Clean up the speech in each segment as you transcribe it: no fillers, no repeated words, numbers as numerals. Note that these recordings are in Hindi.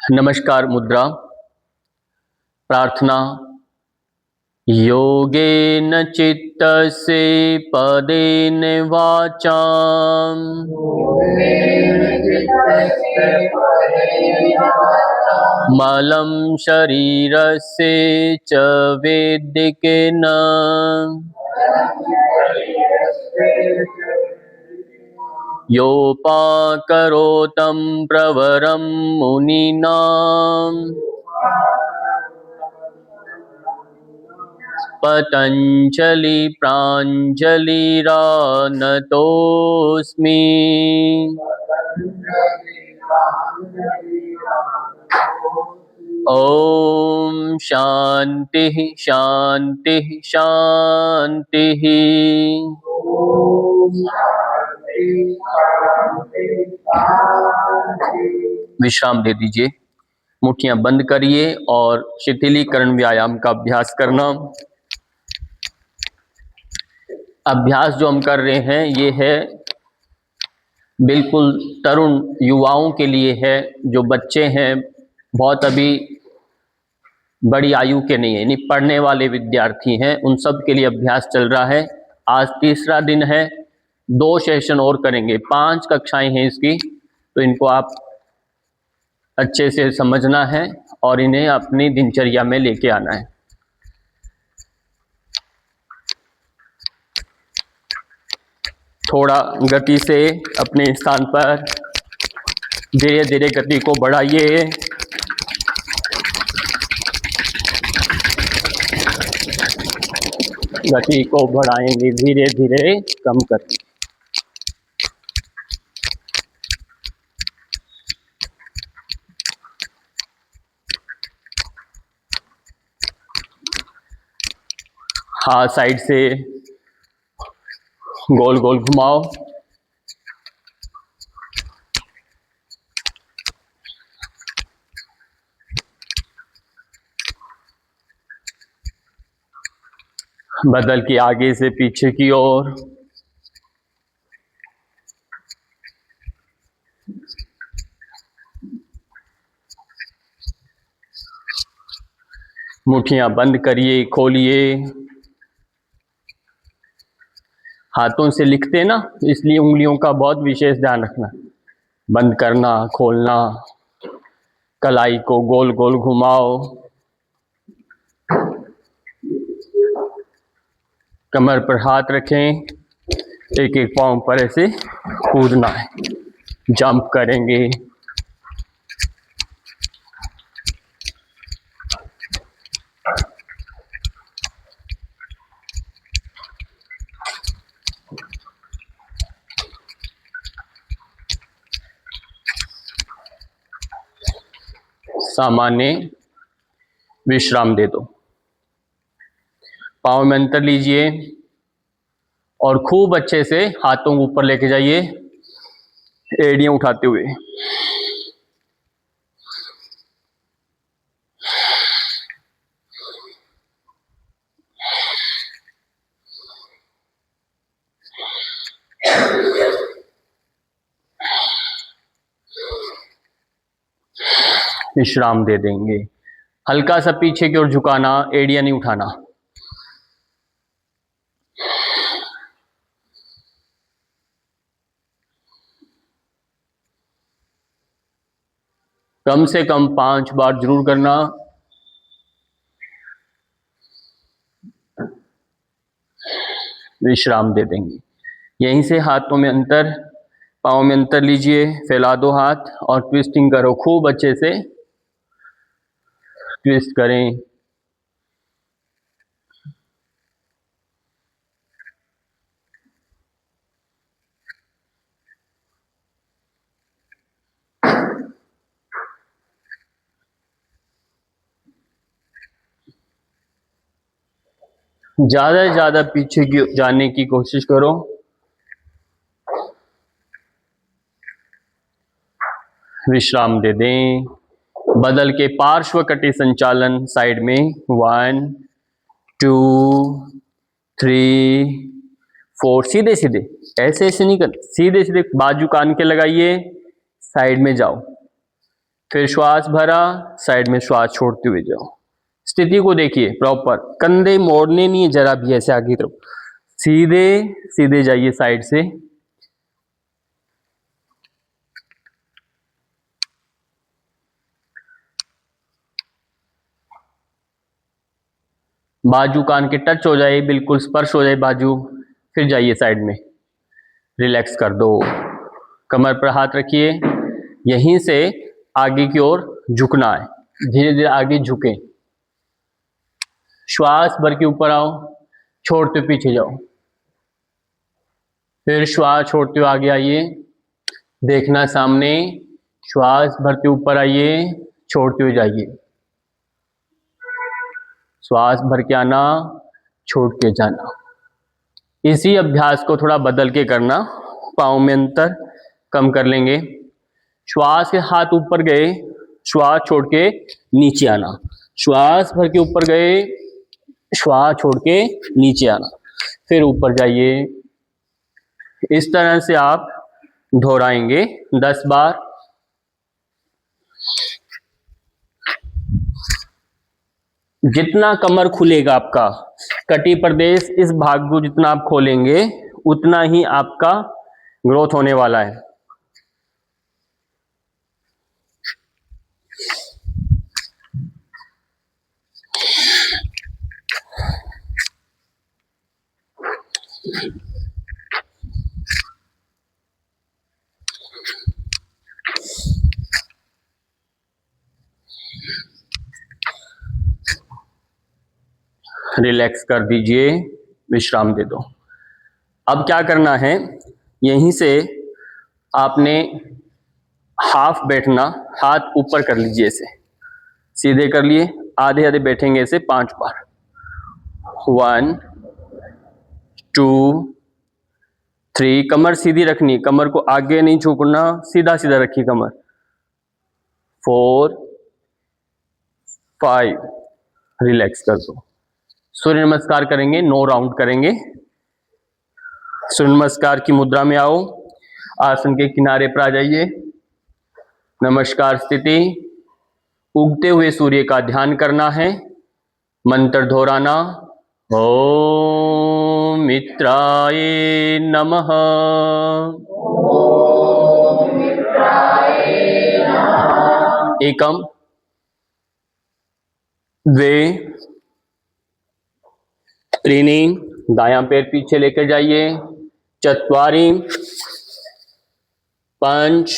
नमस्कार मुद्रा प्रार्थना। योगेन चित्तस्य पदेन वाचां मलं शरीरस्य च वैदिकेन योपाकरोतं प्रवरं मुनीनां पतञ्जलि प्राञ्जलिरानतोऽस्मि। ॐ शान्तिः शान्तिः शान्तिः। विश्राम दे दीजिए, मुट्ठियां बंद करिए और शिथिलीकरण व्यायाम का अभ्यास करना। अभ्यास जो हम कर रहे हैं ये है बिल्कुल तरुण युवाओं के लिए है। जो बच्चे हैं बहुत अभी बड़ी आयु के नहीं है, यानी पढ़ने वाले विद्यार्थी हैं, उन सब के लिए अभ्यास चल रहा है। आज तीसरा दिन है, 2 सेशन और करेंगे। 5 कक्षाएं हैं इसकी, तो इनको आप अच्छे से समझना है और इन्हें अपनी दिनचर्या में लेके आना है। थोड़ा गति से अपने स्थान पर धीरे धीरे गति को बढ़ाइए। गति को बढ़ाएंगे धीरे धीरे, कम करके। हाथ साइड से गोल गोल घुमाओ। बदल के आगे से पीछे की ओर। मुट्ठियां बंद करिए, खोलिए। हाथों से लिखते ना, इसलिए उंगलियों का बहुत विशेष ध्यान रखना। बंद करना, खोलना। कलाई को गोल गोल घुमाओ। कमर पर हाथ रखें। एक एक पाँव पर ऐसे कूदना है, जंप करेंगे। सामान्य विश्राम दे दो। पाँव में अंतर लीजिए और खूब अच्छे से हाथों को ऊपर लेके जाइए, एड़ियां उठाते हुए। विश्राम दे देंगे। हल्का सा पीछे की ओर झुकाना, एड़ियां नहीं उठाना। कम से कम 5 बार जरूर करना। विश्राम दे देंगे। यहीं से हाथों में अंतर, पाँव में अंतर लीजिए, फैला दो हाथ और ट्विस्टिंग करो। खूब अच्छे से ट्विस्ट करें। ज्यादा से ज्यादा पीछे की जाने की कोशिश करो। विश्राम दे दें। बदल के पार्श्व कटी संचालन साइड में। 1 2 3 4। सीधे सीधे, ऐसे ऐसे नहीं कर, सीधे सीधे बाजू कान के लगाइए, साइड में जाओ। फिर श्वास भरा, साइड में श्वास छोड़ते हुए जाओ। स्थिति को देखिए प्रॉपर, कंधे मोड़ने नहीं है जरा भी, ऐसे आगे तरफ सीधे सीधे जाइए साइड से। बाजू कान के टच हो जाए, बिल्कुल स्पर्श हो जाए बाजू, फिर जाइए साइड में, रिलैक्स कर दो। कमर पर हाथ रखिए, यहीं से आगे की ओर झुकना है, धीरे धीरे आगे झुके। श्वास भर के ऊपर आओ, छोड़ते पीछे जाओ, फिर श्वास छोड़ते हुए आगे आइए, देखना सामने, श्वास भरते ऊपर आइए, छोड़ते हुए जाइए, श्वास भर के आना, छोड़ के जाना। इसी अभ्यास को थोड़ा बदल के करना, पाँव में अंतर कम कर लेंगे। श्वास के हाथ ऊपर गए, श्वास छोड़ के नीचे आना, श्वास भर के ऊपर गए, श्वास छोड़ के नीचे आना, फिर ऊपर जाइए। इस तरह से आप दोहराएंगे 10 बार। जितना कमर खुलेगा आपका, कटी प्रदेश इस भाग को जितना आप खोलेंगे, उतना ही आपका ग्रोथ होने वाला है। रिलैक्स कर दीजिए, विश्राम दे दो। अब क्या करना है, यहीं से आपने हाफ बैठना, हाथ ऊपर कर लीजिए, ऐसे सीधे कर लिए, आधे आधे बैठेंगे ऐसे 5 बार। 1 2 3, कमर सीधी रखनी, कमर को आगे नहीं झुकना, सीधा सीधा रखिए कमर। 4 5, रिलैक्स कर दो। सूर्य नमस्कार करेंगे, 9 राउंड करेंगे। सूर्य नमस्कार की मुद्रा में आओ, आसन के किनारे पर आ जाइए, नमस्कार स्थिति। उगते हुए सूर्य का ध्यान करना है, मंत्र दोहराना, ओम मित्राय नमः। एकम, द्वे, त्रीणि, दायां पैर पीछे लेकर जाइए, चत्वारि, 5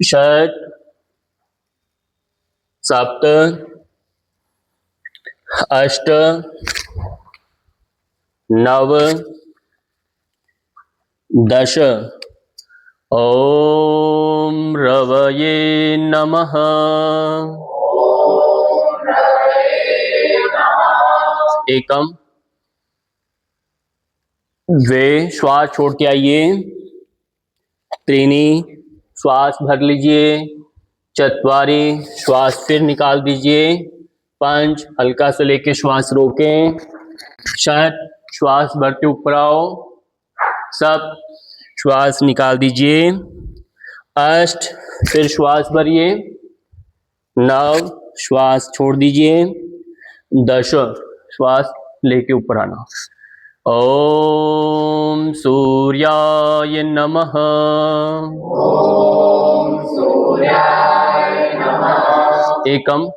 षट्, 7 8 9 10। ओम रवये नमः। एकम, द्वे, श्वास छोड़ के आइए, त्रीणि, श्वास भर लीजिए, चत्वारि, श्वास फिर निकाल दीजिए, 5, हल्का से लेके श्वास रोकें, षट्, श्वास भरते ऊपर आओ, 7, श्वास निकाल दीजिए, 8, फिर श्वास भरिए, 9, श्वास छोड़ दीजिए, 10, श्वास लेके ऊपर आना। ओम सूर्याय नमः। ओम सूर्याय नमः। एकम,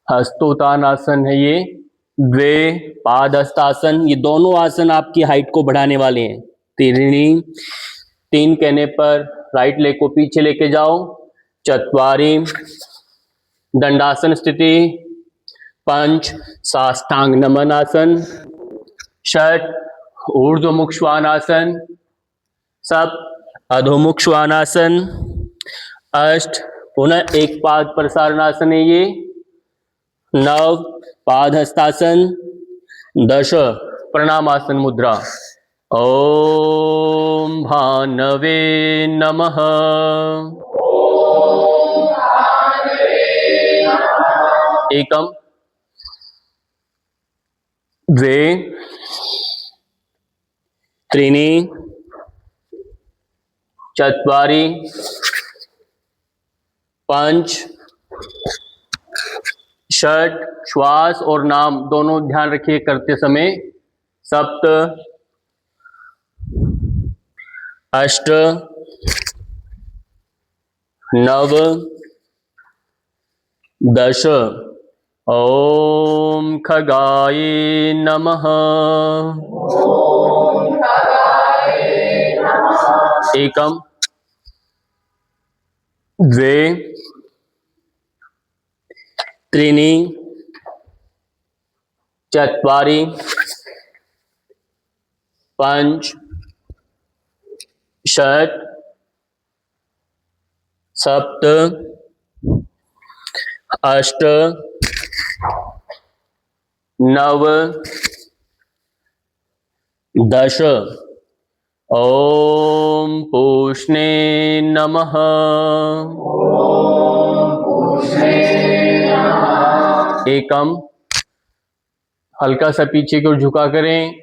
हस्तोत्तानासन है ये। द्वे, पाद हस्तासन, ये दोनों आसन आपकी हाइट को बढ़ाने वाले हैं। त्रीणि, 3 कहने पर राइट लेग को पीछे लेके जाओ, चत्वारि, दंडासन स्थिति, 5, साष्टांग नमन आसन, षट्, ऊर्ध्वमुख श्वानासन, 7, अधोमुख श्वानासन, 8, पुनः एक पाद प्रसारणासन है ये, 9, पाद हस्तासन, 10, प्रणामासन मुद्रा। ओम भानवे नमः। एकम, द्वे, त्रीणि, चत्वारि, पंच, षट, श्वास और नाम दोनों ध्यान रखिए करते समय। सप्त, अष्ट, नव, दश। ओम खगाय नमः। एकम, द्वे, त्रीणि, चत्वारि, पंच, षट, सप्त, अष्ट, नव, दश। ओम पूष्णे नमः। एकम, हल्का सा पीछे की ओर झुका करें।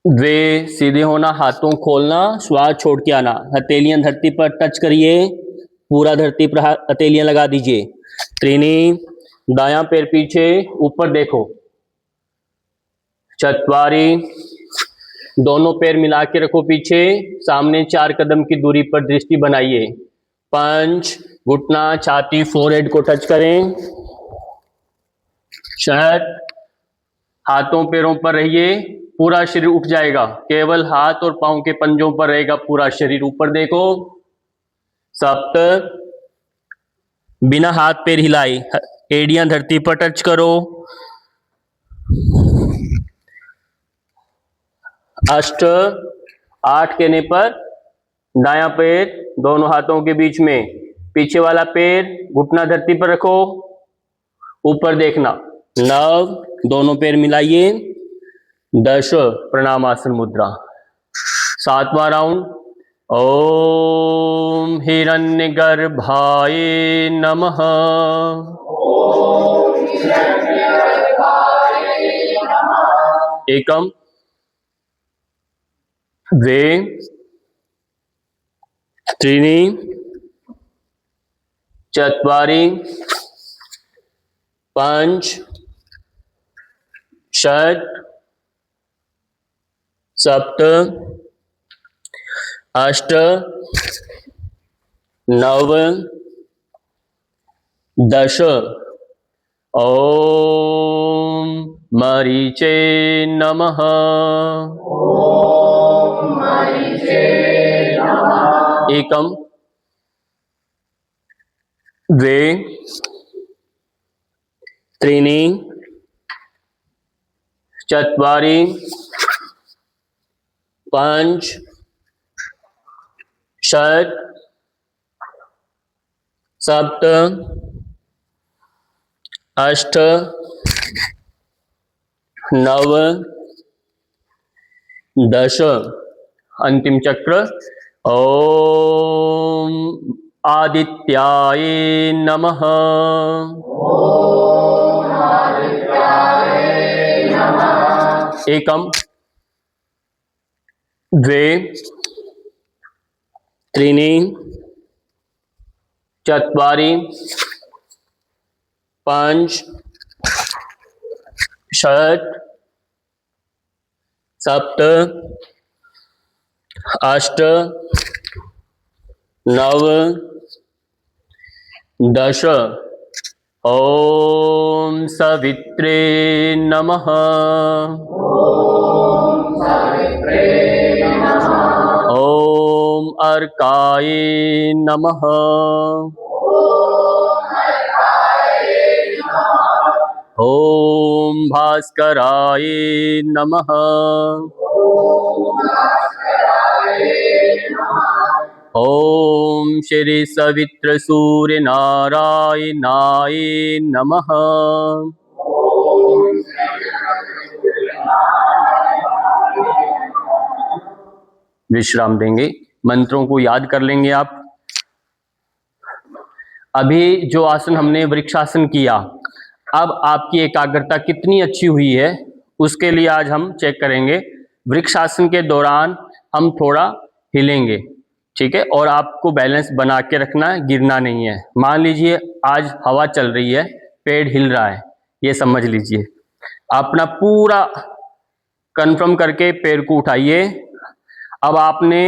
द्वे, सीधे होना, हाथों खोलना, श्वास छोड़ के आना। हथेलियां धरती पर टच करिए, पूरा धरती पर हथेलियां लगा दीजिए। त्रीणि, दायां पैर पीछे, ऊपर देखो। चत्वारि, दोनों पैर मिला के रखो पीछे, सामने 4 कदम की दूरी पर दृष्टि बनाइए। पंच, घुटना, छाती, फोरहेड को टच करें। षट, हाथों पैरों पर रहिए, पूरा शरीर उठ जाएगा, केवल हाथ और पांव के पंजों पर रहेगा पूरा शरीर, ऊपर देखो। सप्त, बिना हाथ पैर हिलाए एड़ियां धरती पर टच करो। अष्ट, 8 कहने पर दायां पैर दोनों हाथों के बीच में, पीछे वाला पैर घुटना धरती पर रखो, ऊपर देखना। नव, दोनों पैर मिलाइए। दश, प्रणामासन मुद्रा। 7वां राउंड। ओम हिरण्यगर्भाय नमः। एकम, द्वे, त्रीणि, चत्वारि, पंच, षट, सप्त, अष्ट, नव, दश। ओम मरीचे नमः। एकम, द्वे, त्रीणि, चत्वारि, पंच, षट, सप्त, अष्ट, नव, दश। अंतिम चक्र। ओम आदित्याय नमः। एकम, द्वे, त्रीणि, चत्वारि, पंच, षट, सप्त, अष्ट, नव, दश। ओम सवित्रे नमः। ओम अर्काय नमः। ओम भास्कराय नमः। ओम श्री सवित्र सूर्य नारायणाय नमः। विश्राम देंगे, मंत्रों को याद कर लेंगे आप। अभी जो आसन हमने वृक्षासन किया, अब आपकी एकाग्रता कितनी अच्छी हुई है उसके लिए आज हम चेक करेंगे। वृक्षासन के दौरान हम थोड़ा हिलेंगे, ठीक है, और आपको बैलेंस बना के रखना है, गिरना नहीं है। मान लीजिए आज हवा चल रही है, पेड़ हिल रहा है, ये समझ लीजिए। अपना पूरा कंफर्म करके पेड़ को उठाइए। अब आपने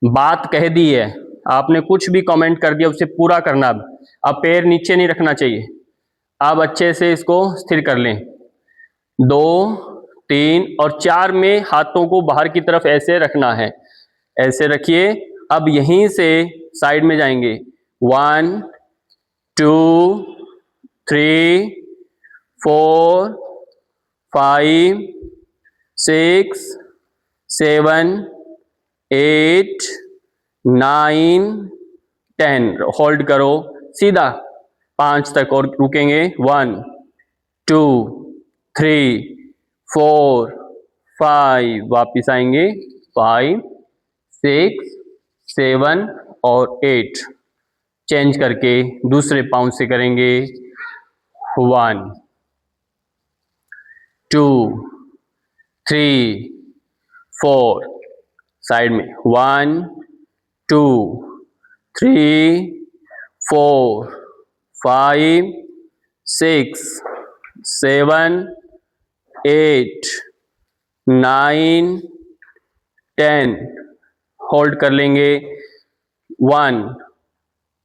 बात कह दी है, आपने कुछ भी कमेंट कर दिया, उसे पूरा करना। अब पैर नीचे नहीं रखना चाहिए। अब अच्छे से इसको स्थिर कर लें। 2, 3 और 4 में हाथों को बाहर की तरफ ऐसे रखना है, ऐसे रखिए। अब यहीं से साइड में जाएंगे। 1, 2, 3, 4, 5, 6, 7, 8, 9, 10। होल्ड करो सीधा 5 तक और रुकेंगे। 1, 2, 3, 4, 5, वापिस आएंगे। 5, 6, 7 और 8। चेंज करके दूसरे पाँव से करेंगे। 1, 2, 3, 4, साइड में 1, 2, 3, 4, 5, 6, 7, 8, 9, 10। होल्ड कर लेंगे। 1,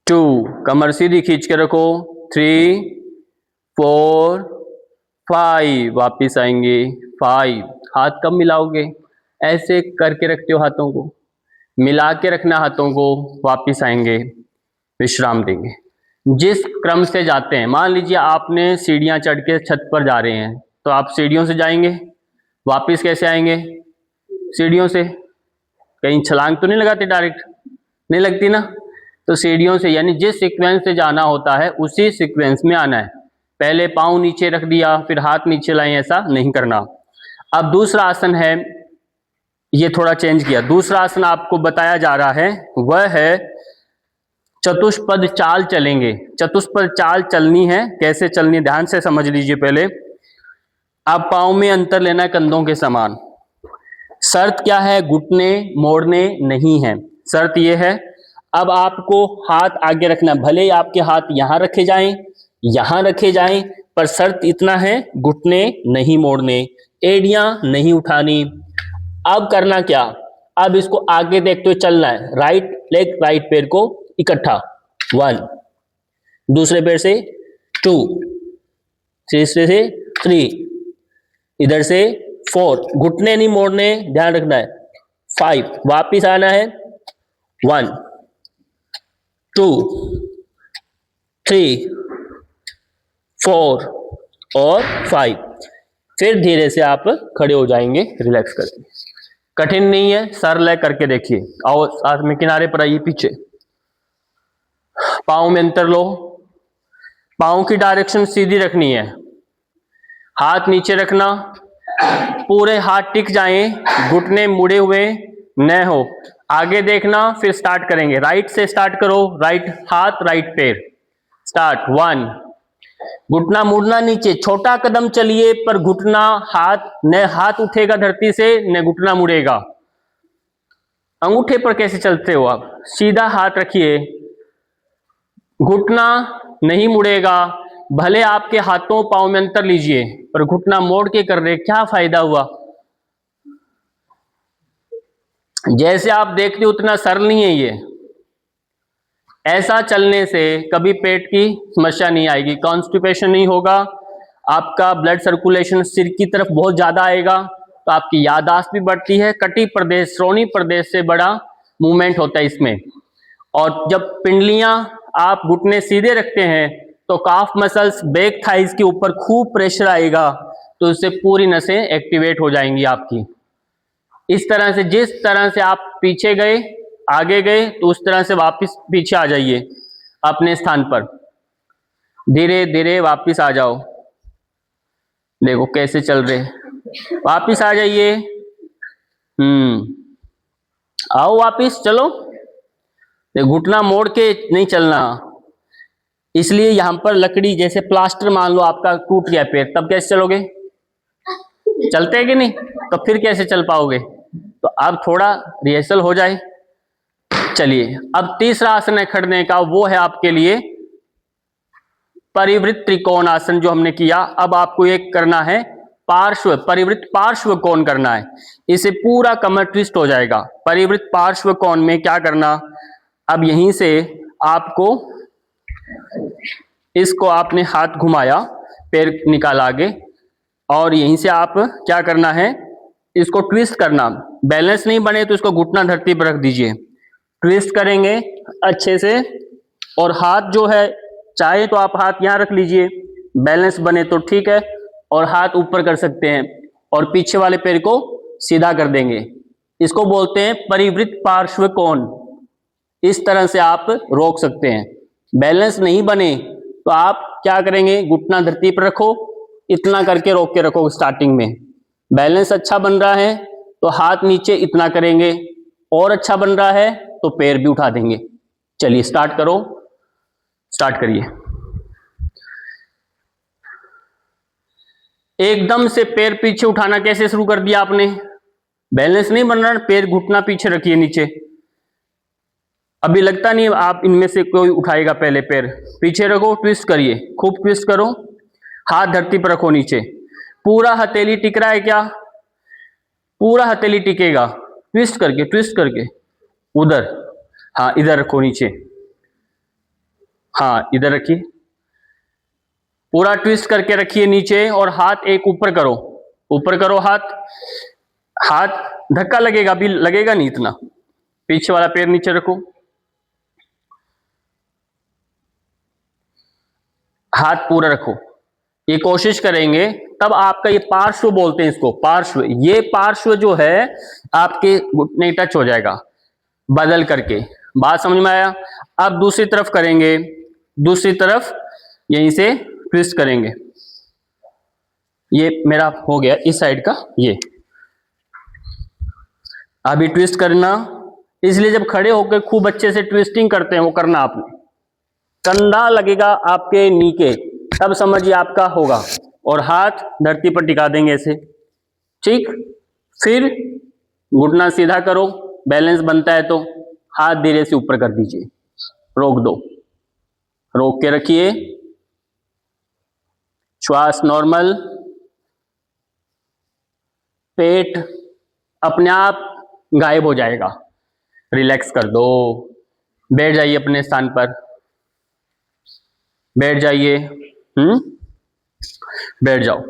2, कमर सीधी खींच के रखो। 3, 4, 5, वापिस आएंगे। 5, हाथ कब मिलाओगे? ऐसे करके रखते हो हाथों को, मिला के रखना हाथों को। वापिस आएंगे, विश्राम देंगे। जिस क्रम से जाते हैं, मान लीजिए आपने सीढ़ियां चढ़ के छत पर जा रहे हैं, तो आप सीढ़ियों से जाएंगे। वापिस कैसे आएंगे? सीढ़ियों से। कहीं छलांग तो नहीं लगाते, डायरेक्ट नहीं लगती ना। तो सीढ़ियों से, यानी जिस सीक्वेंस से जाना होता है उसी सीक्वेंस में आना है। पहले पाँव नीचे रख दिया फिर हाथ नीचे लाए, ऐसा नहीं करना। अब दूसरा आसन है, ये थोड़ा चेंज किया। दूसरा आसन आपको बताया जा रहा है, वह है चतुष्पद चाल चलेंगे। चतुष्पद चाल चलनी है। कैसे चलनी है ध्यान से समझ लीजिए। पहले आप पाँव में अंतर लेना है कंधों के समान। शर्त क्या है? घुटने मोड़ने नहीं है। शर्त यह है, अब आपको हाथ आगे रखना, भले ही आपके हाथ यहां रखे जाएं, यहां रखे जाएं, पर शर्त इतना है, घुटने नहीं मोड़ने, एड़ियां नहीं उठानी। अब करना क्या? अब इसको आगे देखते हुए चलना है। राइट लेग, राइट पैर को इकट्ठा 1, दूसरे पैर से 2, तीसरे से 3, इधर से 4, घुटने नहीं मोड़ने, ध्यान रखना है। 5, वापिस आना है। 1, 2, 3, 4 और 5। फिर धीरे से आप खड़े हो जाएंगे, रिलैक्स करेंगे। कठिन नहीं है, सरल है, करके देखिए। आओ साथ में किनारे पर आइए, पीछे। पाँव में अंतर लो। पाँव की डायरेक्शन सीधी रखनी है, हाथ नीचे रखना, पूरे हाथ टिक जाएं, घुटने मुड़े हुए न हो। आगे देखना, फिर स्टार्ट करेंगे। राइट से स्टार्ट करो, राइट हाथ राइट पैर। स्टार्ट। 1, घुटना मुड़ना नीचे, छोटा कदम चलिए पर घुटना, हाथ न हाथ उठेगा धरती से न घुटना मुड़ेगा। अंगूठे पर कैसे चलते हो आप? सीधा हाथ रखिए, घुटना नहीं मुड़ेगा। भले आपके हाथों पांव में अंतर लीजिए, पर घुटना मोड़ के कर रहे, क्या फायदा हुआ? जैसे आप देखते हो उतना सरल नहीं है ये। ऐसा चलने से कभी पेट की समस्या नहीं आएगी, कॉन्स्टिपेशन नहीं होगा, आपका ब्लड सर्कुलेशन सिर की तरफ बहुत ज्यादा आएगा, तो आपकी याददाश्त भी बढ़ती है। कटी प्रदेश, श्रोणी प्रदेश से बड़ा मूवमेंट होता है इसमें। और जब पिंडलियां आप घुटने सीधे रखते हैं तो काफ मसल्स, बैक थाइज के ऊपर खूब प्रेशर आएगा, तो इससे पूरी नसें एक्टिवेट हो जाएंगी आपकी। इस तरह से, जिस तरह से आप पीछे गए आगे गए, तो उस तरह से वापस पीछे आ जाइए अपने स्थान पर। धीरे धीरे वापस आ जाओ। देखो कैसे चल रहे, वापस आ जाइए। आओ वापस, चलो। घुटना मोड़ के नहीं चलना। इसलिए यहां पर लकड़ी, जैसे प्लास्टर मान लो आपका टूट गया पैर, तब कैसे चलोगे? चलते हैं कि नहीं? तो फिर कैसे चल पाओगे? तो अब थोड़ा रिहर्सल हो जाए। चलिए, अब तीसरा आसन है खड़ने का, वो है आपके लिए परिवृत्त त्रिकोण आसन जो हमने किया। अब आपको एक करना है पार्श्व परिवृत्त पार्श्व कोण करना है। इसे पूरा कमर ट्विस्ट हो जाएगा। परिवृत्त पार्श्व कोण में क्या करना, अब यहीं से आपको इसको आपने हाथ घुमाया, पैर निकाला आगे, और यहीं से आप क्या करना है, इसको ट्विस्ट करना। बैलेंस नहीं बने तो इसको घुटना धरती पर रख दीजिए। ट्विस्ट करेंगे अच्छे से, और हाथ जो है, चाहे तो आप हाथ यहां रख लीजिए, बैलेंस बने तो ठीक है, और हाथ ऊपर कर सकते हैं, और पीछे वाले पैर को सीधा कर देंगे। इसको बोलते हैं परिवृत्त पार्श्व कोण। इस तरह से आप रोक सकते हैं। बैलेंस नहीं बने तो आप क्या करेंगे, घुटना धरती पर रखो, इतना करके रोक के रखो स्टार्टिंग में। बैलेंस अच्छा बन रहा है तो हाथ नीचे इतना करेंगे, और अच्छा बन रहा है तो पैर भी उठा देंगे। चलिए स्टार्ट करो, स्टार्ट करिए। एकदम से पैर पीछे उठाना कैसे शुरू कर दिया आपने, बैलेंस नहीं बन रहा, पैर घुटना पीछे रखिए नीचे। अभी लगता नहीं आप इनमें से कोई उठाएगा, पहले पैर पीछे रखो, ट्विस्ट करिए, खूब ट्विस्ट करो, हाथ धरती पर रखो नीचे। पूरा हथेली टिक रहा है क्या, पूरा हथेली टिकेगा, ट्विस्ट करके उधर, हाँ इधर रखो नीचे, हाँ इधर रखिए, पूरा ट्विस्ट करके रखिए नीचे, और हाथ एक ऊपर करो हाथ धक्का लगेगा, अभी लगेगा नहीं इतना। पीछे वाला पैर नीचे रखो, हाथ पूरा रखो। ये कोशिश करेंगे, तब आपका ये पार्श्व बोलते हैं इसको, पार्श्व। ये पार्श्व जो है आपके घुटने टच हो जाएगा बदल करके। बात समझ में आया। अब दूसरी तरफ करेंगे, दूसरी तरफ यहीं से ट्विस्ट करेंगे। ये मेरा हो गया इस साइड का, ये अभी ट्विस्ट करना। इसलिए जब खड़े होकर खूब अच्छे से ट्विस्टिंग करते हैं, वो करना आपने, कंधा लगेगा आपके नी के, तब समझिए आपका होगा। और हाथ धरती पर टिका देंगे ऐसे, ठीक। फिर घुटना सीधा करो, बैलेंस बनता है तो हाथ धीरे से ऊपर कर दीजिए, रोक दो, रोक के रखिए, श्वास नॉर्मल, पेट अपने आप गायब हो जाएगा। रिलैक्स कर दो, बैठ जाइए अपने स्थान पर, बैठ जाइए, बैठ जाओ।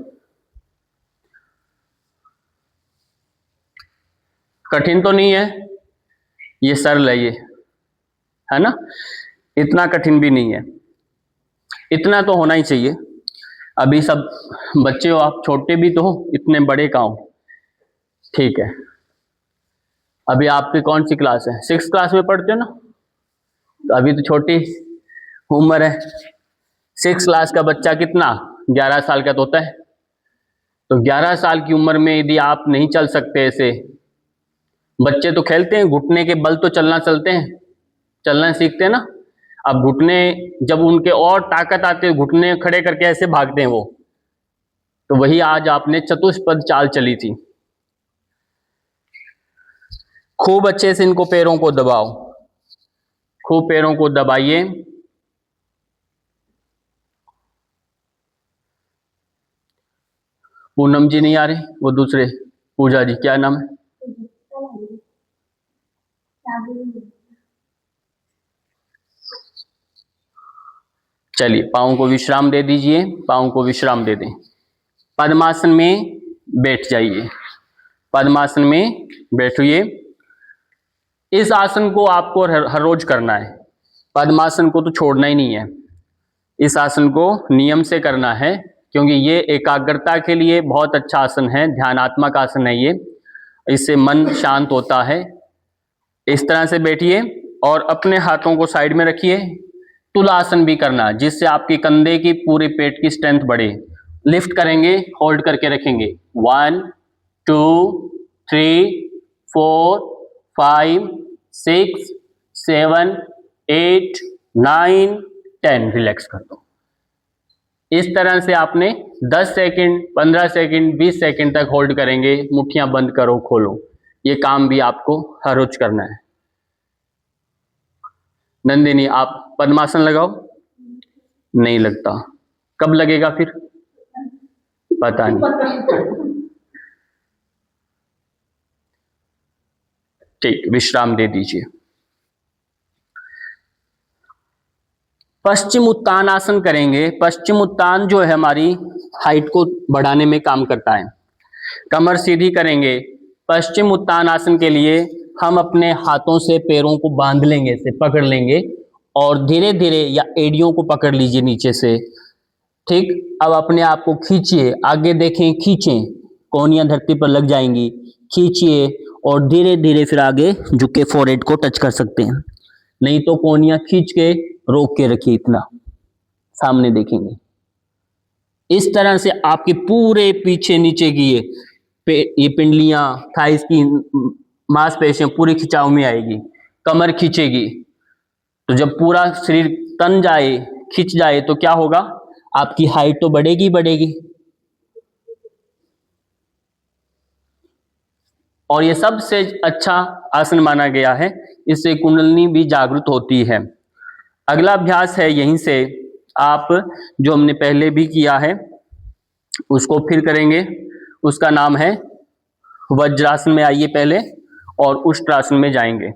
कठिन तो नहीं है, ये सरल है, ये है ना, इतना कठिन भी नहीं है, इतना तो होना ही चाहिए। अभी सब बच्चे हो आप, छोटे भी तो हो, इतने बड़े का हो, ठीक है। अभी आपकी कौन सी क्लास है, 6th क्लास में पढ़ते हो ना, तो अभी तो छोटी उम्र है। 6th क्लास का बच्चा कितना 11 साल का तो होता है। तो 11 साल की उम्र में यदि आप नहीं चल सकते ऐसे, बच्चे तो खेलते हैं, घुटने के बल तो चलना चलते हैं, चलना सीखते हैं ना। अब घुटने जब उनके और ताकत आती है, घुटने खड़े करके ऐसे भागते हैं वो, तो वही आज आपने चतुष्पद चाल चली थी। खूब अच्छे से इनको पैरों को दबाओ, खूब पैरों को दबाइए। पूनम जी नहीं आ रहे, वो दूसरे पूजा जी, क्या नाम है, चलिए पाँव को विश्राम दे दीजिए, पाँव को विश्राम दे दें। पद्मासन में बैठ जाइए, पद्मासन में बैठिए। इस आसन को आपको हर रोज करना है, पद्मासन को तो छोड़ना ही नहीं है। इस आसन को नियम से करना है, क्योंकि ये एकाग्रता के लिए बहुत अच्छा आसन है, ध्यानात्मक आसन है ये, इससे मन शांत होता है। इस तरह से बैठिए और अपने हाथों को साइड में रखिए। तुलासन भी करना, जिससे आपकी कंधे की पूरे पेट की स्ट्रेंथ बढ़े। लिफ्ट करेंगे, होल्ड करके रखेंगे, 1 2 3 4 5 6 7 8 9 10, रिलैक्स कर दो। इस तरह से आपने 10 सेकंड 15 सेकंड 20 सेकंड तक होल्ड करेंगे। मुट्ठियां बंद करो, खोलो, ये काम भी आपको हर रोज करना है। नंदिनी आप पद्मासन लगाओ। नहीं लगता, कब लगेगा फिर पता नहीं। ठीक, विश्राम दे दीजिए। पश्चिम उत्तान आसन करेंगे। पश्चिम उत्तान जो है हमारी हाइट को बढ़ाने में काम करता है। कमर सीधी करेंगे। पश्चिम उत्तान आसन के लिए हम अपने हाथों से पैरों को बांध लेंगे, ऐसे पकड़ लेंगे और धीरे धीरे, या एड़ियों को पकड़ लीजिए नीचे से। ठीक, अब अपने आप को खींचिए, आगे देखें, खींचें, कोहनियां धरती पर लग जाएंगी। खींचिए और धीरे धीरे फिर आगे झुक के फोरहेड को टच कर सकते हैं, नहीं तो कोहनियां खींच के रोक के रखिए, इतना सामने देखेंगे। इस तरह से आपके पूरे पीछे नीचे की ये पिंडलियां, थाइस की मांसपेशियां पूरी खिंचाव में आएगी। कमर खींचेगी, तो जब पूरा शरीर तन जाए, खिंच जाए, तो क्या होगा, आपकी हाइट तो बढ़ेगी बढ़ेगी। और ये सबसे अच्छा आसन माना गया है, इससे कुंडलिनी भी जागृत होती है। अगला अभ्यास है, यहीं से आप जो हमने पहले भी किया है उसको फिर करेंगे। उसका नाम है वज्रासन में आइए पहले, और उष्ट्रासन में जाएंगे।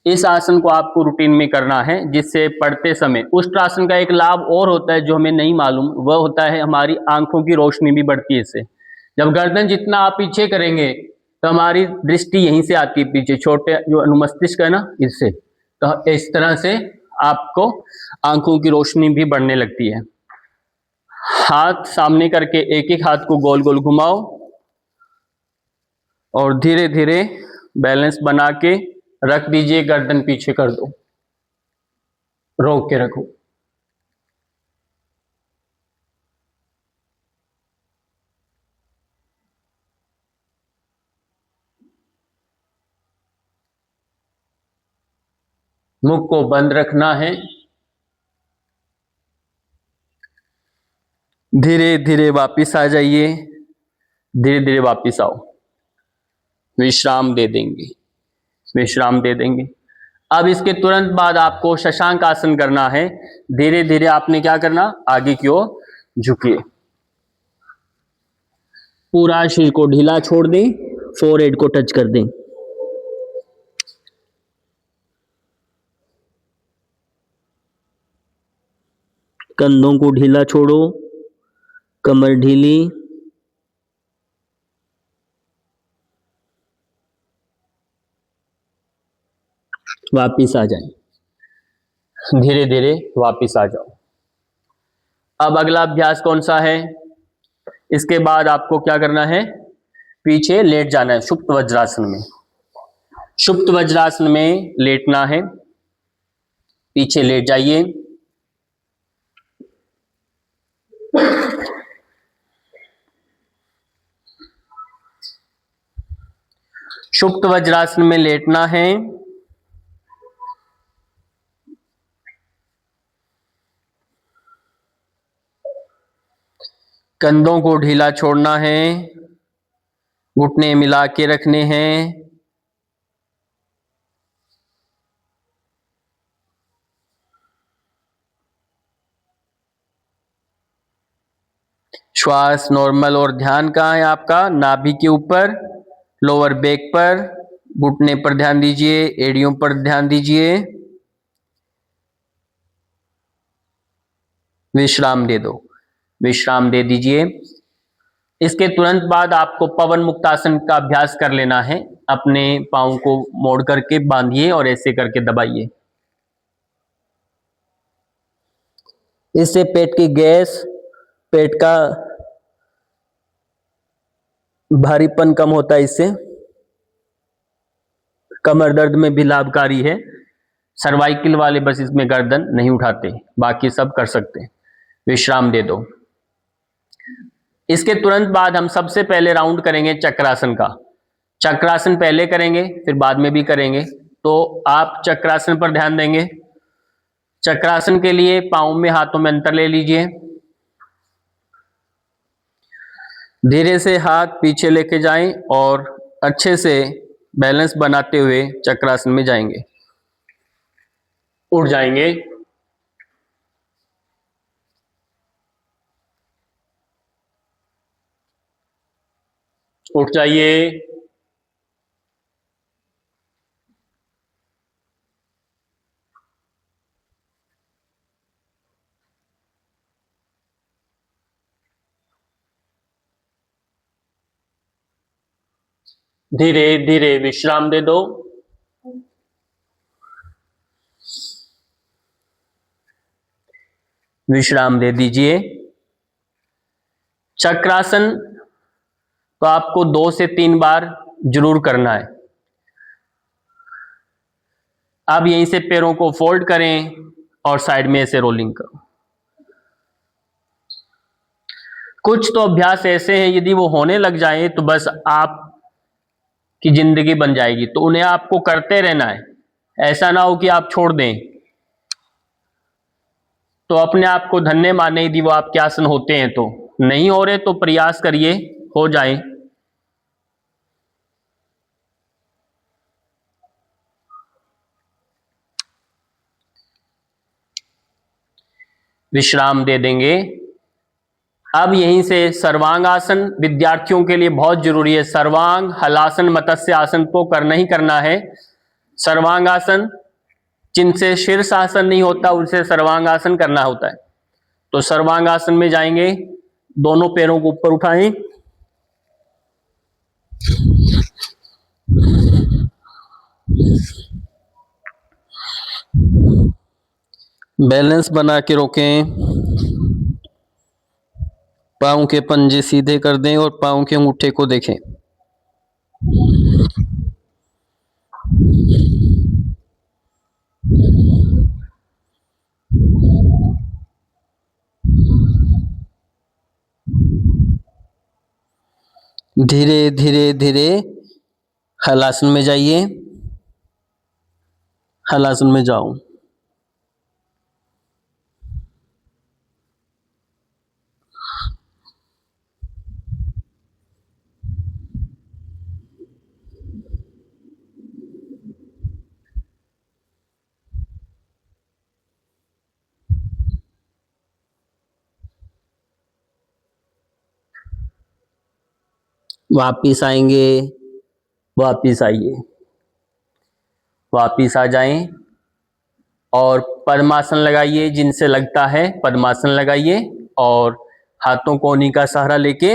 इस आसन को आपको रूटीन में करना है, जिससे पढ़ते समय, उष्ट्रासन का एक लाभ और होता है जो हमें नहीं मालूम, वह होता है हमारी आंखों की रोशनी भी बढ़ती है इससे। जब गर्दन जितना आप पीछे करेंगे तो हमारी दृष्टि यहीं से आती है पीछे, छोटे जो अनुमस्तिष्क है ना, इससे। तो इस तरह से आपको आंखों की रोशनी भी बढ़ने लगती है। हाथ सामने करके एक एक हाथ को गोल गोल घुमाओ और धीरे धीरे बैलेंस बना के रख दीजिए। गर्दन पीछे कर दो, रोक के रखो। मुख को बंद रखना है। धीरे धीरे वापिस आ जाइए, धीरे धीरे वापिस आओ। विश्राम दे देंगे, विश्राम दे देंगे। अब इसके तुरंत बाद आपको शशांक आसन करना है। धीरे धीरे आपने क्या करना, आगे की ओर झुकिए, पूरा शरीर को ढीला छोड़ दें, फोरहेड को टच कर दें। कंधों को ढीला छोड़ो, कमर ढीली। वापिस आ जाएं, धीरे धीरे वापिस आ जाओ। अब अगला अभ्यास कौन सा है, इसके बाद आपको क्या करना है, पीछे लेट जाना है सुप्त वज्रासन में। सुप्त वज्रासन में लेटना है, पीछे लेट जाइए। सुप्त वज्रासन में लेटना है। कंधों को ढीला छोड़ना है, घुटने मिला के रखने हैं। श्वास नॉर्मल, और ध्यान कहाँ है आपका, नाभि के ऊपर, लोअर बैक पर, घुटने पर ध्यान दीजिए, एड़ियों पर ध्यान दीजिए। विश्राम दे दो, विश्राम दे दीजिए। इसके तुरंत बाद आपको पवन मुक्तासन का अभ्यास कर लेना है। अपने पांव को मोड़ करके बांधिए और ऐसे करके दबाइए। इससे पेट की गैस, पेट का भारीपन कम होता है, इससे कमर दर्द में भी लाभकारी है। सर्वाइकल वाले बस इसमें गर्दन नहीं उठाते, बाकी सब कर सकते हैं। विश्राम दे दो। इसके तुरंत बाद हम सबसे पहले राउंड करेंगे चक्रासन का। चक्रासन पहले करेंगे, फिर बाद में भी करेंगे, तो आप चक्रासन पर ध्यान देंगे। चक्रासन के लिए पांव में, हाथों में अंतर ले लीजिए। धीरे से हाथ पीछे लेके जाएं और अच्छे से बैलेंस बनाते हुए चक्रासन में जाएंगे। उठ जाएंगे। उठ जाइए। धीरे धीरे विश्राम दे दो। विश्राम दे दीजिए। चक्रासन तो आपको 2 से 3 बार जरूर करना है। अब यहीं से पैरों को फोल्ड करें और साइड में ऐसे रोलिंग करो। कुछ तो अभ्यास ऐसे हैं, यदि वो होने लग जाए तो बस आप की जिंदगी बन जाएगी, तो उन्हें आपको करते रहना है। ऐसा ना हो कि आप छोड़ दें। तो अपने आप को धन्य माने यदि वो आपके आसन होते हैं। तो नहीं हो रहे तो प्रयास करिए हो जाए। विश्राम दे देंगे। अब यहीं से सर्वांग आसन विद्यार्थियों के लिए बहुत जरूरी है। सर्वांग, हलासन, मत्स्य आसन तो करना ही करना है। सर्वांग आसन, जिनसे शीर्ष आसन नहीं होता उनसे सर्वांग आसन करना होता है। तो सर्वांग आसन में जाएंगे, दोनों पैरों को ऊपर उठाएं, बैलेंस बना के रोकें, पांव के पंजे सीधे कर दें और पांव के अंगूठे को देखें। धीरे धीरे धीरे हलासन में जाइए। हलासन में जाओ। वापिस आएंगे, वापिस आइए, वापिस आ जाएं और पद्मासन लगाइए। जिनसे लगता है पद्मासन लगाइए और हाथों को उन्हीं का सहारा लेके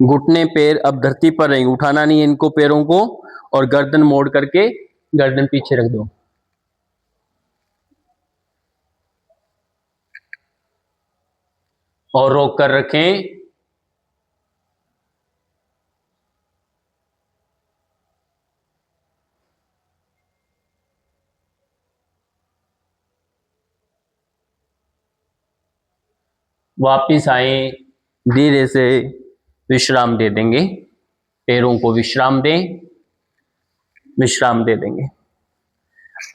घुटने पैर अब धरती पर रहेंगे, उठाना नहीं है इनको पैरों को, और गर्दन मोड़ करके गर्दन पीछे रख दो। और रोक कर रखें। वापिस आए, धीरे से विश्राम दे देंगे। पैरों को विश्राम दें, विश्राम दे देंगे।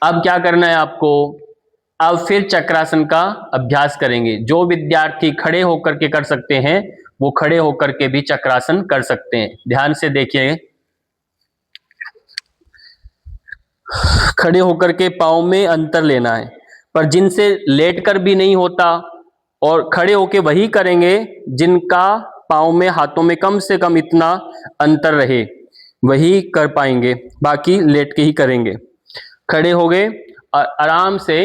अब क्या करना है आपको, अब फिर चक्रासन का अभ्यास करेंगे। जो विद्यार्थी खड़े होकर के कर सकते हैं वो खड़े होकर के भी चक्रासन कर सकते हैं। ध्यान से देखिए, खड़े होकर के पाँव में अंतर लेना है। पर जिनसे लेटकर भी नहीं होता और खड़े होके वही करेंगे जिनका पाँव में हाथों में कम से कम इतना अंतर रहे, वही कर पाएंगे। बाकी लेट के ही करेंगे। खड़े हो गए और आराम से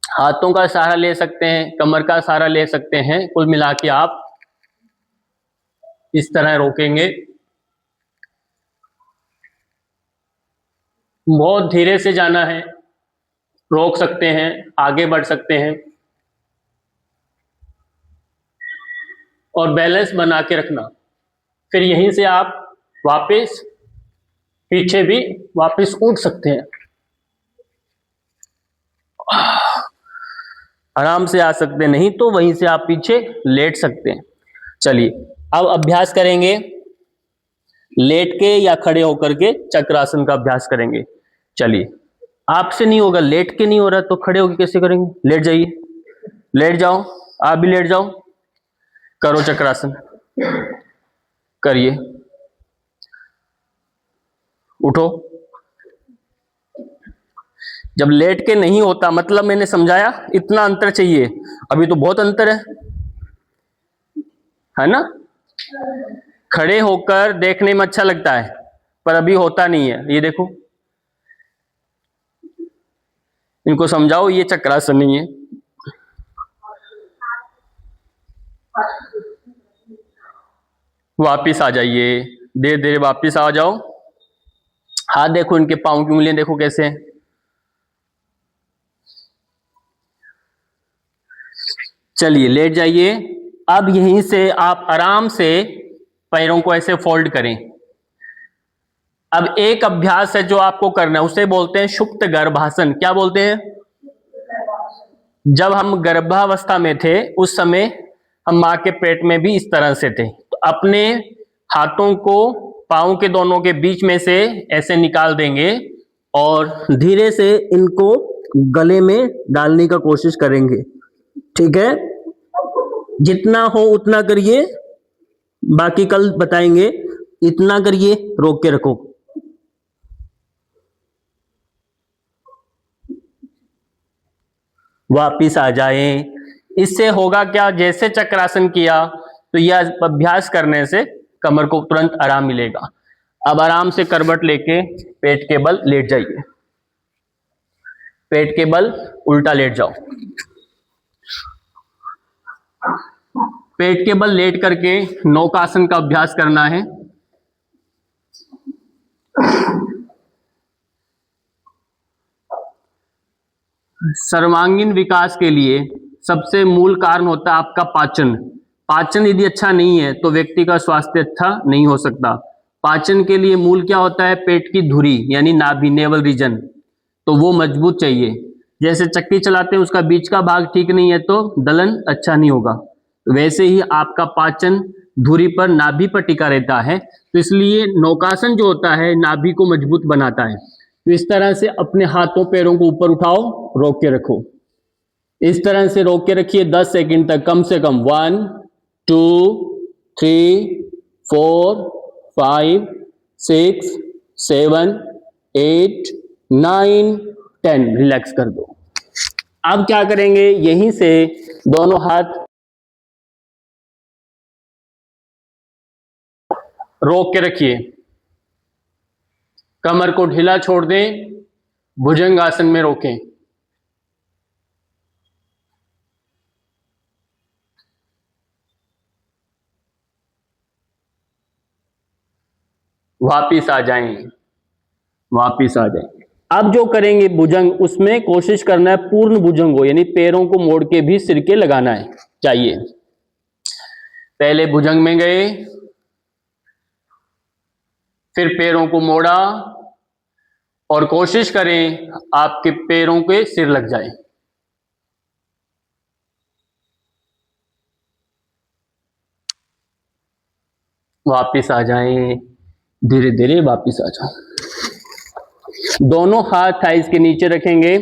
हाथों का सहारा ले सकते हैं, कमर का सहारा ले सकते हैं। कुल मिला के आप इस तरह रोकेंगे। बहुत धीरे से जाना है, रोक सकते हैं, आगे बढ़ सकते हैं और बैलेंस बना के रखना। फिर यहीं से आप वापस पीछे भी वापस उठ सकते हैं, आराम से आ सकते हैं। नहीं तो वहीं से आप पीछे लेट सकते हैं। चलिए अब अभ्यास करेंगे, लेट के या खड़े होकर के चक्रासन का अभ्यास करेंगे। चलिए, आपसे नहीं होगा, लेट के नहीं हो रहा तो खड़े होकर कैसे करेंगे। लेट जाइए, लेट जाओ, आप भी लेट जाओ, करो चक्रासन, करिए, उठो। जब लेट के नहीं होता, मतलब मैंने समझाया, इतना अंतर चाहिए। अभी तो बहुत अंतर है ना। खड़े होकर देखने में अच्छा लगता है, पर अभी होता नहीं है। ये देखो, इनको समझाओ ये चक्रासन नहीं है। वापिस आ जाइए, धीरे धीरे वापिस आ जाओ। हाथ देखो, इनके पांव की उंगलियां देखो कैसे हैं। चलिए लेट जाइए। अब यहीं से आप आराम से पैरों को ऐसे फोल्ड करें। अब एक अभ्यास है जो आपको करना है, उसे बोलते हैं सुप्त गर्भासन। क्या बोलते हैं? जब हम गर्भावस्था में थे उस समय हम मां के पेट में भी इस तरह से थे। तो अपने हाथों को पांव के दोनों के बीच में से ऐसे निकाल देंगे और धीरे से इनको गले में डालने का कोशिश करेंगे। ठीक है, जितना हो उतना करिए, बाकी कल बताएंगे। इतना करिए, रोक के रखो। वापिस आ जाएं। इससे होगा क्या, जैसे चक्रासन किया तो यह अभ्यास करने से कमर को तुरंत आराम मिलेगा। अब आराम से करवट लेके पेट के बल लेट जाइए। पेट के बल उल्टा लेट जाओ। पेट के बल लेट करके नौकासन का अभ्यास करना है। सर्वांगीण विकास के लिए सबसे मूल कारण होता है आपका पाचन। पाचन यदि अच्छा नहीं है तो व्यक्ति का स्वास्थ्य अच्छा नहीं हो सकता। पाचन के लिए मूल क्या होता है? पेट की धुरी यानी नाभि, नेवल रीजन, तो वो मजबूत चाहिए। जैसे चक्की चलाते हैं, उसका बीच का भाग ठीक नहीं है तो दलन अच्छा नहीं होगा। वैसे ही आपका पाचन धुरी पर, नाभि पर टिका रहता है। तो इसलिए नौकासन जो होता है नाभि को मजबूत बनाता है। तो इस तरह से अपने हाथों पैरों को ऊपर उठाओ, रोक के रखो। इस तरह से रोक के रखिए 10 सेकंड तक, कम से कम 1 2 3 4 5 6 7 8 9 10। रिलैक्स कर दो। अब क्या करेंगे, यहीं से दोनों हाथ रोक के रखिए, कमर को ढीला छोड़ दें, भुजंग आसन में रोकें। वापिस आ जाएं, वापिस आ जाएं। अब जो करेंगे भुजंग, उसमें कोशिश करना है पूर्ण भुजंग हो, यानी पैरों को मोड़ के भी सिर के लगाना है चाहिए। पहले भुजंग में गए, फिर पैरों को मोड़ा और कोशिश करें आपके पैरों के सिर लग जाए। वापिस आ जाएं, धीरे धीरे वापिस आ जाओ। दोनों हाथ थाइस के नीचे रखेंगे।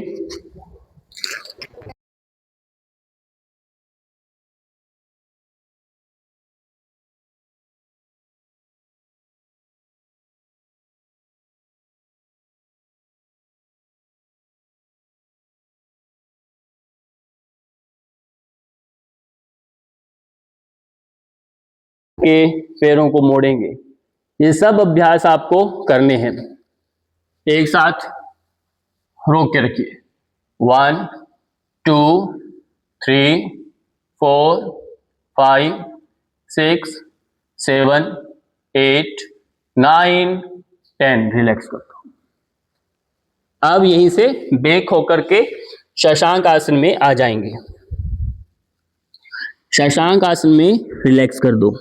के पैरों को मोड़ेंगे। ये सब अभ्यास आपको करने हैं। एक साथ रोक के रखिए। 1 2 3 4 5 6 7 8 9 10। रिलैक्स कर दो। अब यहीं से बेक होकर के शशांक आसन में आ जाएंगे। शशांक आसन में रिलैक्स कर दो।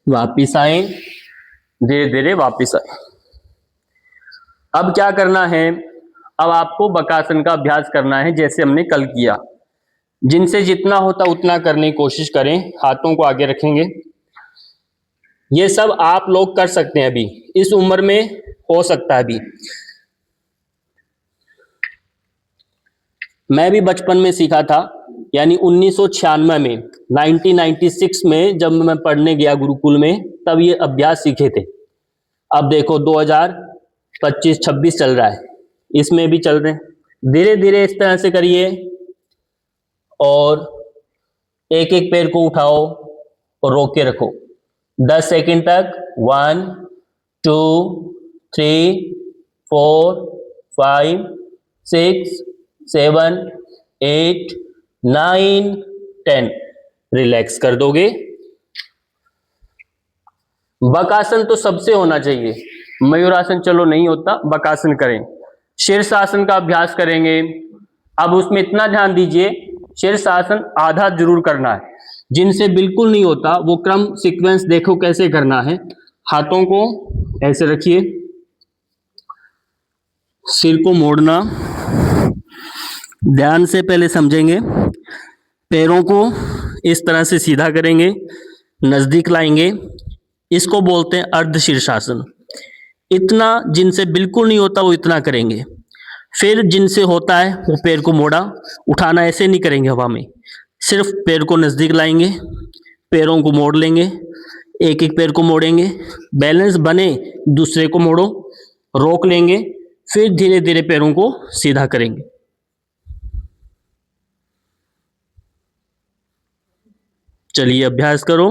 वापिस आए, धीरे धीरे वापिस आए। अब क्या करना है, अब आपको बकासन का अभ्यास करना है जैसे हमने कल किया। जिनसे जितना होता उतना करने की कोशिश करें। हाथों को आगे रखेंगे। ये सब आप लोग कर सकते हैं, अभी इस उम्र में हो सकता है। अभी मैं भी बचपन में सीखा था, यानी 1996 में, 1996 में जब मैं पढ़ने गया गुरुकुल में, तब ये अभ्यास सीखे थे। अब देखो 2025-26 चल रहा है, इसमें भी चल रहे हैं। धीरे धीरे इस तरह से करिए और एक एक पैर को उठाओ और रोक के रखो 10 सेकंड तक। 1 2 3 4 5 6 7 8 9 10। रिलैक्स कर दोगे। बकासन तो सबसे होना चाहिए, मयूरासन चलो नहीं होता, बकासन करें। शीर्षासन का अभ्यास करेंगे। अब उसमें इतना ध्यान दीजिए, शीर्षासन आधा जरूर करना है। जिनसे बिल्कुल नहीं होता वो क्रम सीक्वेंस देखो कैसे करना है। हाथों को ऐसे रखिए, सिर को मोड़ना, ध्यान से पहले समझेंगे। पैरों को इस तरह से सीधा करेंगे, नजदीक लाएंगे, इसको बोलते हैं अर्ध शीर्षासन। इतना जिनसे बिल्कुल नहीं होता वो इतना करेंगे। फिर जिनसे होता है वो पैर को मोड़ा, उठाना ऐसे नहीं करेंगे हवा में, सिर्फ पैर को नजदीक लाएंगे, पैरों को मोड़ लेंगे, एक एक पैर को मोड़ेंगे, बैलेंस बने दूसरे को मोड़ो, रोक लेंगे, फिर धीरे धीरे पैरों को सीधा करेंगे। चलिए अभ्यास करो।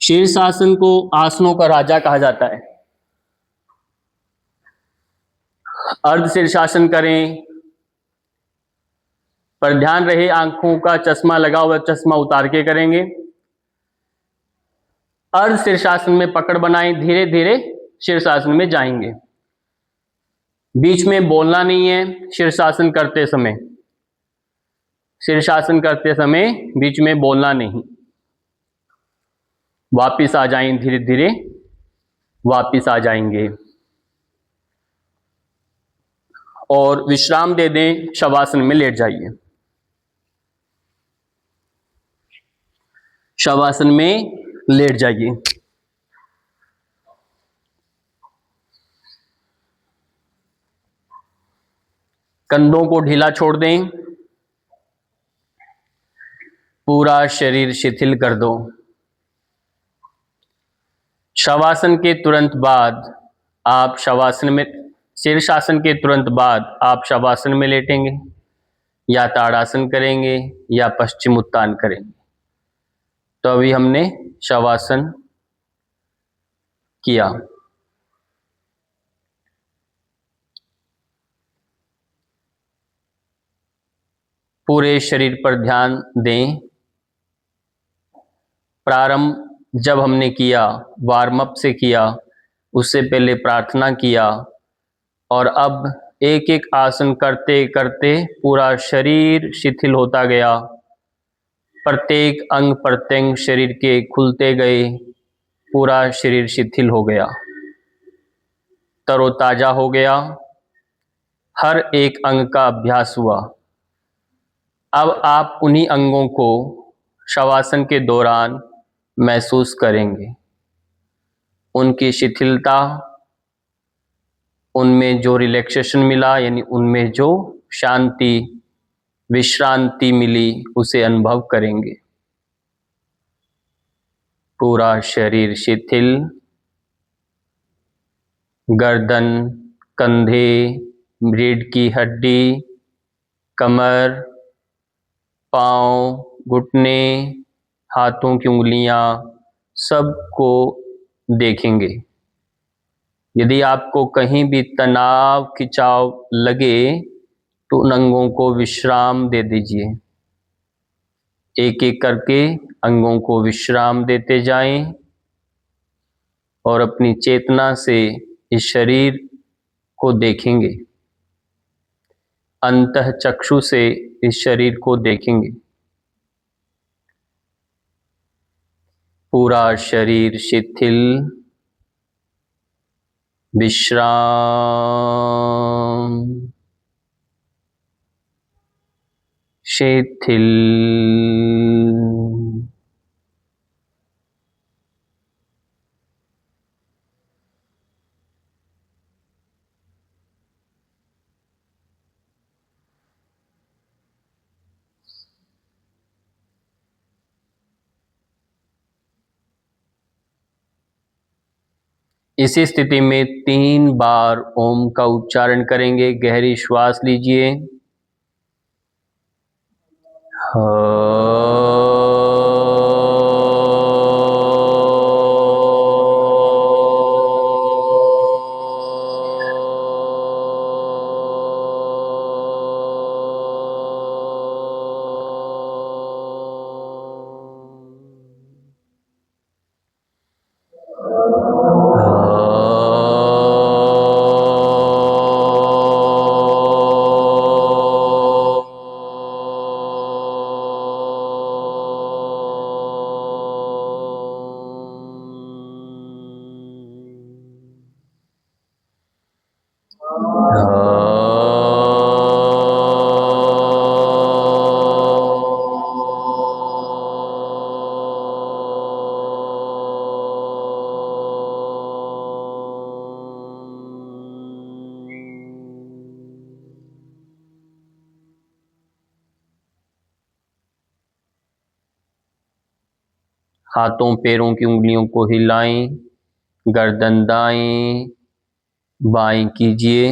शीर्षासन को आसनों का राजा कहा जाता है। अर्ध शीर्षासन करें, पर ध्यान रहे आंखों का चश्मा लगा हुआ, चश्मा उतार के करेंगे। अर्ध शीर्षासन में पकड़ बनाएं, धीरे धीरे शीर्षासन में जाएंगे। बीच में बोलना नहीं है शीर्षासन करते समय, शीर्षासन करते समय बीच में बोलना नहीं। वापिस आ जाएं, धीरे धीरे वापिस आ जाएंगे और विश्राम दे दें। शवासन में लेट जाइए। शवासन में लेट जाइए। कंधों को ढीला छोड़ दें, पूरा शरीर शिथिल कर दो। शवासन के तुरंत बाद आप शवासन में, शीर्षासन के तुरंत बाद आप शवासन में लेटेंगे, या ताड़ासन करेंगे या पश्चिम उत्तान करेंगे। तो अभी हमने शवासन किया। पूरे शरीर पर ध्यान दें। प्रारंभ जब हमने किया, वार्म अप से किया, उससे पहले प्रार्थना किया, और अब एक एक आसन करते करते पूरा शरीर शिथिल होता गया। प्रत्येक अंग प्रत्यंग शरीर के खुलते गए, पूरा शरीर शिथिल हो गया, तरोताजा हो गया। हर एक अंग का अभ्यास हुआ। अब आप उन्हीं अंगों को शवासन के दौरान महसूस करेंगे, उनकी शिथिलता, उनमें जो रिलैक्सेशन मिला, यानी उनमें जो शांति विश्रांति मिली, उसे अनुभव करेंगे। पूरा शरीर शिथिल, गर्दन, कंधे, रीढ़ की हड्डी, कमर, पाँव, घुटने, हाथों की उंगलियां, सबको देखेंगे। यदि आपको कहीं भी तनाव खिंचाव लगे तो उन अंगों को विश्राम दे दीजिए। एक एक करके अंगों को विश्राम देते जाएं और अपनी चेतना से इस शरीर को देखेंगे, अंतः चक्षु से इस शरीर को देखेंगे। पूरा शरीर शिथिल, विश्राम। शिथिल। इसी स्थिति में 3 बार ओम का उच्चारण करेंगे। गहरी श्वास लीजिए। हाथों पैरों की उंगलियों को हिलाएं। गर्दन दाएं बाएं कीजिए।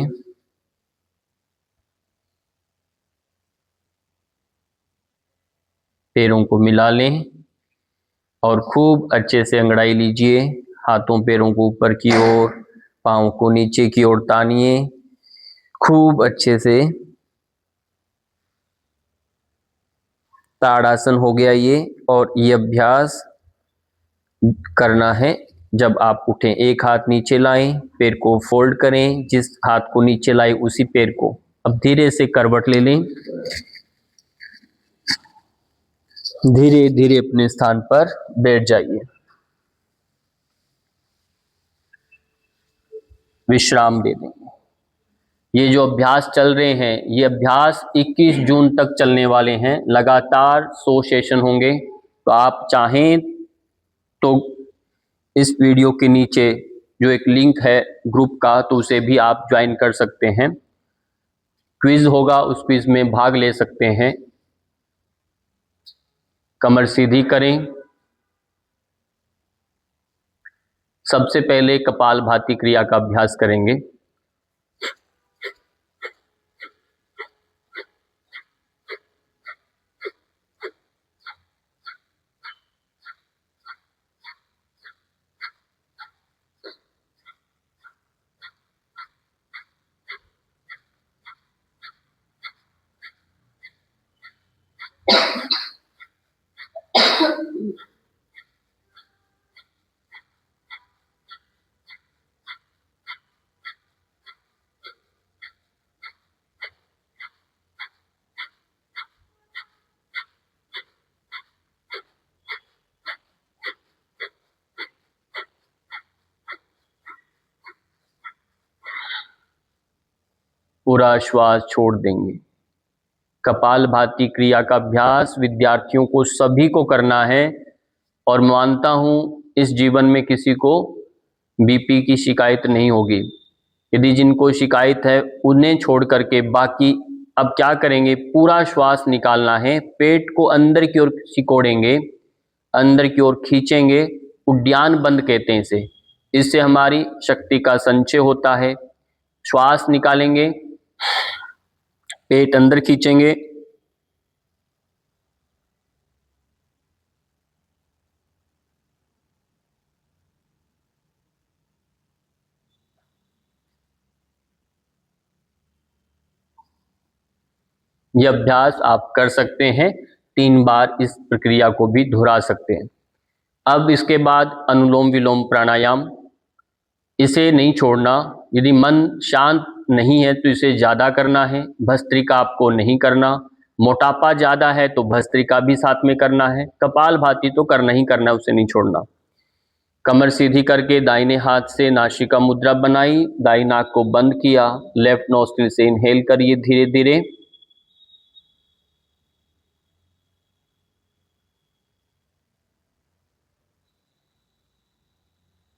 पैरों को मिला लें और खूब अच्छे से अंगड़ाई लीजिए। हाथों पैरों को ऊपर की ओर, पांव को नीचे की ओर तानिए खूब अच्छे से। ताड़ासन हो गया ये। और ये अभ्यास करना है जब आप उठें। एक हाथ नीचे लाएं, पैर को फोल्ड करें, जिस हाथ को नीचे लाए उसी पैर को अब धीरे से करवट ले लें। धीरे धीरे अपने स्थान पर बैठ जाइए। विश्राम दे दें। ये जो अभ्यास चल रहे हैं, ये अभ्यास 21 जून तक चलने वाले हैं। लगातार 100 सेशन होंगे। तो आप चाहें तो इस वीडियो के नीचे जो एक लिंक है ग्रुप का, तो उसे भी आप ज्वाइन कर सकते हैं। क्विज होगा, उस क्विज में भाग ले सकते हैं। कमर सीधी करें। सबसे पहले कपालभाति क्रिया का अभ्यास करेंगे। पूरा श्वास छोड़ देंगे। कपालभाति क्रिया का अभ्यास विद्यार्थियों को सभी को करना है। और मानता हूं इस जीवन में किसी को बीपी की शिकायत नहीं होगी। यदि जिनको शिकायत है उन्हें छोड़ करके बाकी अब क्या करेंगे, पूरा श्वास निकालना है। पेट को अंदर की ओर सिकोड़ेंगे, अंदर की ओर खींचेंगे। उड्डयन बंद कहते हैं इसे। इससे हमारी शक्ति का संचय होता है। श्वास निकालेंगे, पेट अंदर खींचेंगे, यह अभ्यास आप कर सकते हैं। 3 बार इस प्रक्रिया को भी दोहरा सकते हैं। अब इसके बाद अनुलोम विलोम प्राणायाम, इसे नहीं छोड़ना। यदि मन शांत नहीं है तो इसे ज़्यादा करना है। भस्त्रिका आपको नहीं करना। मोटापा ज़्यादा है तो भस्त्रिका भी साथ में करना है। कपालभाति तो करना ही करना है, उसे नहीं छोड़ना। कमर सीधी करके दाहिने हाथ से नासिका मुद्रा बनाई, दाई नाक को बंद किया। लेफ्ट नोस्ट्रिल से इनहेल करिए धीरे धीरे।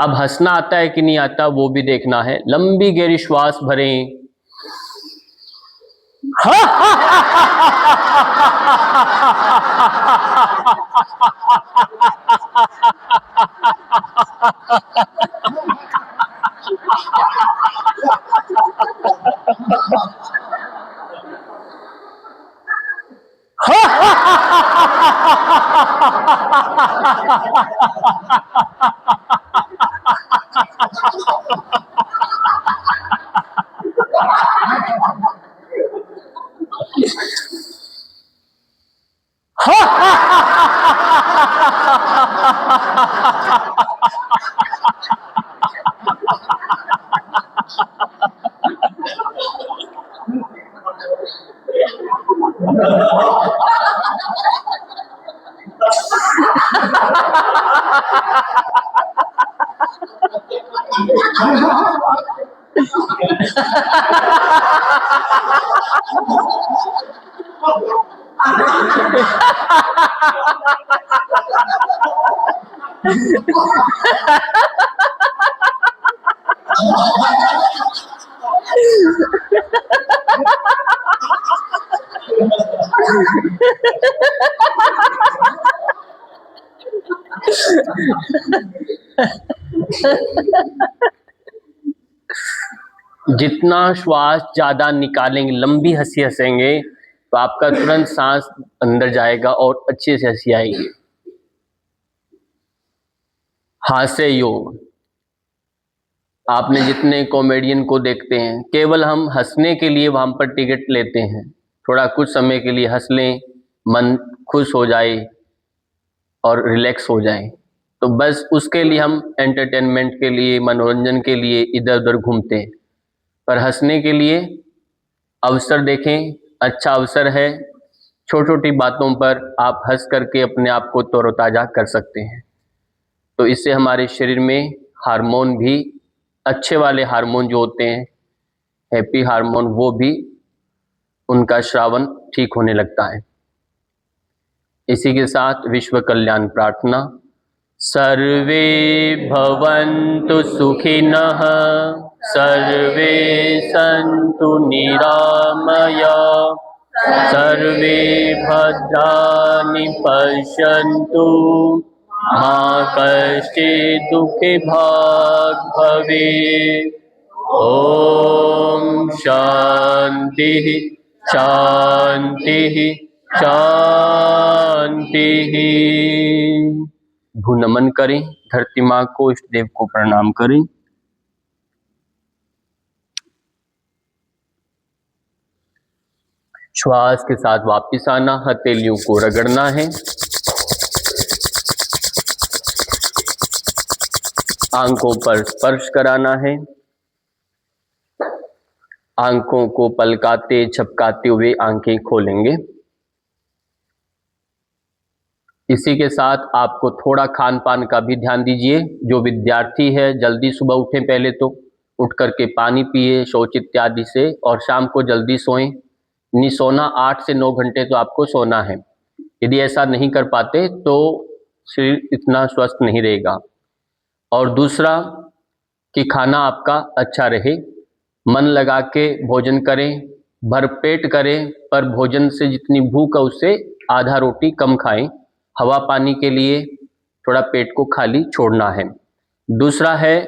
अब हंसना आता है कि नहीं आता वो भी देखना है। लंबी गहरी श्वास भरें। जितना श्वास ज्यादा निकालेंगे, लंबी हंसी हंसेंगे, तो आपका तुरंत सांस अंदर जाएगा और अच्छे से हंसी आएगी। हास्य योग। आपने जितने कॉमेडियन को देखते हैं, केवल हम हंसने के लिए वहां पर टिकट लेते हैं, थोड़ा कुछ समय के लिए हंस लें, मन खुश हो जाए और रिलैक्स हो जाए, तो बस उसके लिए हम एंटरटेनमेंट के लिए, मनोरंजन के लिए इधर उधर घूमते हैं। पर हंसने के लिए अवसर देखें, अच्छा अवसर है। छोटी छोटी बातों पर आप हंस करके अपने आप को तरोताजा कर सकते हैं। तो इससे हमारे शरीर में हार्मोन भी, अच्छे वाले हार्मोन जो होते हैं, हैप्पी हार्मोन, वो भी उनका श्रावण ठीक होने लगता है। इसी के साथ विश्व कल्याण प्रार्थना। सर्वे भवन्तु सुखिनः, सर्वे सन्तु निरामयाः, सर्वे भद्राणि पश्यन्तु, मा कश्चित् दुःखभाग् भवेत्। ओम शांति शांति शांति। भूनमन करें, धरती माँ को, इष्ट देव को प्रणाम करें। श्वास के साथ वापिस आना, हथेलियों को रगड़ना है, आंखों पर स्पर्श कराना है, आंखों को पलकाते झपकाते हुए आंखें खोलेंगे। इसी के साथ आपको थोड़ा खान पान का भी ध्यान दीजिए। जो विद्यार्थी है, जल्दी सुबह उठें, पहले तो उठ करके पानी पिए शौच इत्यादि से, और शाम को जल्दी सोएं। नहीं सोना, 8 से 9 घंटे तो आपको सोना है। यदि ऐसा नहीं कर पाते तो शरीर इतना स्वस्थ नहीं रहेगा। और दूसरा कि खाना आपका अच्छा रहे, मन लगा के भोजन करें, भरपेट करें, पर भोजन से जितनी भूख है उससे आधा रोटी कम खाएं। हवा पानी के लिए थोड़ा पेट को खाली छोड़ना है। दूसरा है,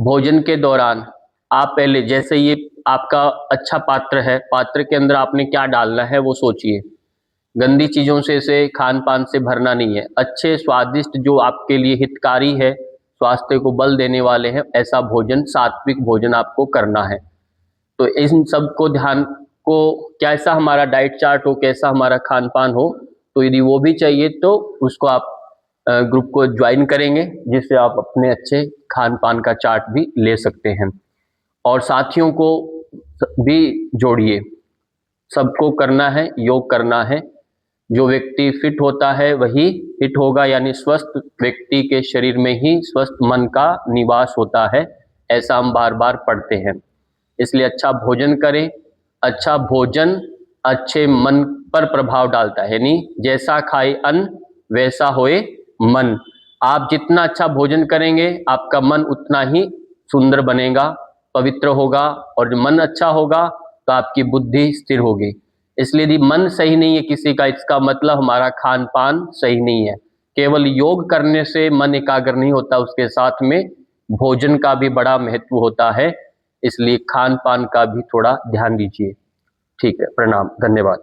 भोजन के दौरान आप पहले, जैसे ये आपका अच्छा पात्र है, पात्र के अंदर आपने क्या डालना है वो सोचिए। गंदी चीज़ों से इसे खान पान से भरना नहीं है। अच्छे स्वादिष्ट जो आपके लिए हितकारी है, स्वास्थ्य को बल देने वाले हैं, ऐसा भोजन, सात्विक भोजन आपको करना है। तो इन सब को ध्यान को, कैसा हमारा डाइट चार्ट हो, कैसा हमारा खान पान हो, तो यदि वो भी चाहिए तो उसको आप ग्रुप को ज्वाइन करेंगे, जिससे आप अपने अच्छे खान पान का चार्ट भी ले सकते हैं। और साथियों को भी जोड़िए, सबको करना है, योग करना है। जो व्यक्ति फिट होता है वही हिट होगा, यानी स्वस्थ व्यक्ति के शरीर में ही स्वस्थ मन का निवास होता है, ऐसा हम बार बार पढ़ते हैं। इसलिए अच्छा भोजन करें। अच्छा भोजन अच्छे मन पर प्रभाव डालता है, यानी जैसा खाए अन्न वैसा होए मन। आप जितना अच्छा भोजन करेंगे आपका मन उतना ही सुंदर बनेगा, पवित्र होगा, और जब मन अच्छा होगा तो आपकी बुद्धि स्थिर होगी। इसलिए यदि मन सही नहीं है किसी का, इसका मतलब हमारा खान पान सही नहीं है। केवल योग करने से मन एकाग्र नहीं होता, उसके साथ में भोजन का भी बड़ा महत्व होता है, इसलिए खान पान का भी थोड़ा ध्यान दीजिए। ठीक है, प्रणाम, धन्यवाद।